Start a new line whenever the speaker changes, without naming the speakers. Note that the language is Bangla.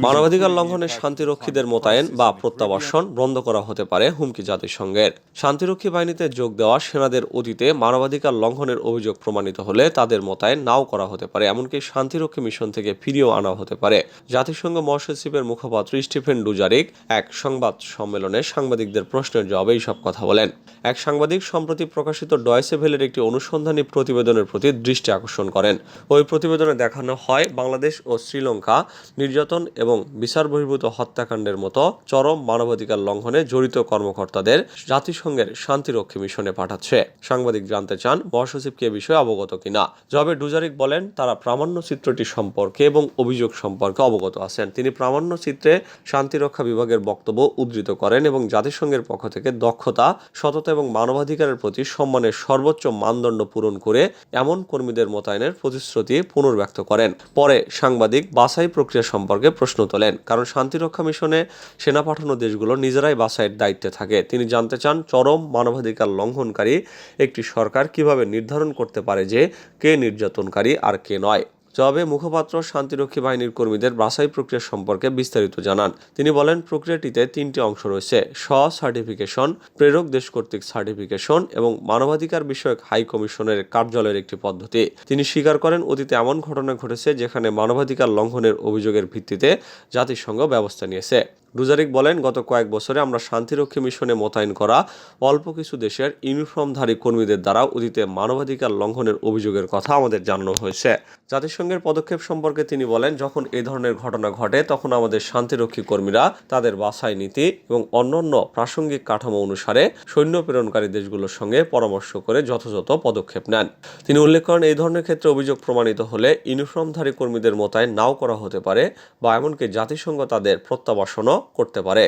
মানবাধিকার লঙ্ঘনে শান্তিরক্ষীদের মোতায়েন বা প্রত্যাবাসন বন্ধ করা হতে পারে হুমকি জাতিসংঘের। শান্তিরক্ষী বাহিনীতে যোগ দেওয়া সেনাদের অতীতে মানবাধিকার লঙ্ঘনের অভিযোগ প্রমাণিত হলে তাদের মোতায়েন নাও করা হতে পারে, এমনকি শান্তিরক্ষী মিশন থেকে ফিরিয়েও আনা হতে পারে। জাতিসংঘ মহাসচিবের মুখপাত্র স্টিফেন ডুজারিক এক সংবাদ সম্মেলনে সাংবাদিকদের প্রশ্নের জবাবে এইসব কথা বলেন। এক সাংবাদিক সম্প্রতি প্রকাশিত ডয়েচে ভেলের একটি অনুসন্ধানী প্রতিবেদনের প্রতি দৃষ্টি আকর্ষণ করেন। ওই প্রতিবেদনে দেখানো হয় বাংলাদেশ ও শ্রীলঙ্কা নির্যাতন এবং বিচার বহির্ভূত হত্যাকাণ্ডের মতো চরম মানবাধিকার লঙ্ঘনে জড়িত কর্মকর্তাদের জাতিসংঘের শান্তিরক্ষী মিশনে পাঠাচ্ছে। সাংবাদিক জানতে চান মহাসচিবকে এ বিষয়ে অবগত কিনা। জবাবে ডুজারিক বলেন তারা প্রামাণ্য চিত্রটি সম্পর্কে এবং অভিযোগ সম্পর্কে অবগত আছেন। তিনি প্রামাণ্য চিত্রে শান্তিরক্ষা বিভাগের বক্তব্য উদ্ধৃত করেন এবং জাতিসংঘের পক্ষ থেকে দক্ষতা, সততা এবং মানবাধিকারের প্রতি সম্মানের সর্বোচ্চ মানদণ্ড পূরণ করে এমন কর্মীদের মোতায়েনের প্রতিশ্রুতি পুনর্ব্যক্ত করেন। পরে সাংবাদিক বাছাই প্রক্রিয়া সম্পর্কে প্রশ্ন তোলেন, কারণ শান্তিরক্ষা মিশনে সেনা পাঠানো দেশগুলো নিজেরাই বাছাইয়ের দায়িত্বে থাকে। তিনি জানতে চান চরম মানবাধিকার লঙ্ঘনকারী একটি সরকার কিভাবে নির্ধারণ করতে পারে যে কে নির্যাতনকারী আর কে নয়। জবাবে মুখপাত্র শান্তিরক্ষী বাহিনীর কর্মীদের বাছাই প্রক্রিয়া সম্পর্কে বিস্তারিত জানান। তিনি বলেন প্রক্রিয়াটিতে 3টি অংশ রয়েছে: সার্টিফিকেশন, প্রেরক দেশ কর্তৃক সার্টিফিকেশন এবং মানবাধিকার বিষয়ক হাই কমিশনের কার্যালয়ের একটি পদ্ধতি। তিনি স্বীকার করেন অতীতে এমন ঘটনা ঘটেছে যেখানে মানবাধিকার লঙ্ঘনের অভিযোগের ভিত্তিতে জাতিসংঘ ব্যবস্থা নিয়েছে। ডুজারিক বলেন গত কয়েক বছরে আমরা শান্তিরক্ষী মিশনে মোতায়েন করা অল্প কিছু দেশের ইউনিফর্মধারী কর্মীদের দ্বারা অতীতে মানবাধিকার লঙ্ঘনের অভিযোগের কথা আমাদের জানানো হয়েছে। জাতিসংঘের পদক্ষেপ সম্পর্কে তিনি বলেন যখন এই ধরনের ঘটনা ঘটে তখন আমাদের শান্তিরক্ষী কর্মীরা তাদের বাছাই নীতি এবং অন্যান্য প্রাসঙ্গিক কাঠামো অনুসারে সৈন্য প্রেরণকারী দেশগুলোর সঙ্গে পরামর্শ করে যথাযথ পদক্ষেপ নেন। তিনি উল্লেখ করেন এই ধরনের ক্ষেত্রে অভিযোগ প্রমাণিত হলে ইউনিফর্মধারী কর্মীদের মোতায়েন নাও করা হতে পারে বা এমনকি জাতিসংঘ তাদের প্রত্যাবাসনও করতে পারে।